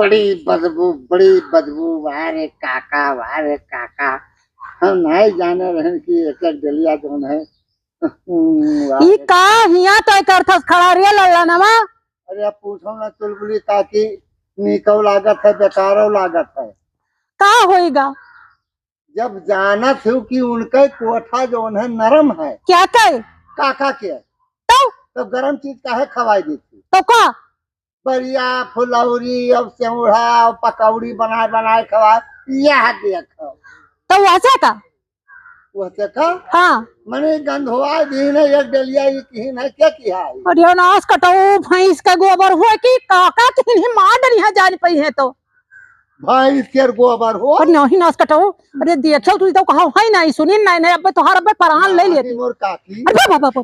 बड़ी बदबू वारे काका वारे काका। हम नहीं जाने रहन की एक एक डलिया जोन है। ई का हिया तो करथस खड़ा रे लल्ला नवा। अरे अब पूछो ना चुलबुली काकी, निकौ लागत है बेकारो लागत है। का होएगा? जब जाना थी कि उनका कोठा जोन है नरम है। क्या कहे? काका के तो गरम चीज काहे खवाई दी थी? तो का बढ़िया फुलौरी और सेवड़ा और पकौड़ी बनाए बनाए खवा। यह देखो तो वैसे का वो देखो। हाँ मने गंधवा दिन है एक डलिया की है क्या किया है? अरे नाश कटाऊ भैंस का गोबर हुए कि काका तिन्ही मार डली है जान पई है तो भैंस के गोबर हो। और नहीं नाश कटाऊ। अरे देखो तू तो कहा है नहीं सुनी नहीं नहीं अब तो हर अब प्राण ले लेती। मोर काकी अरे बाबा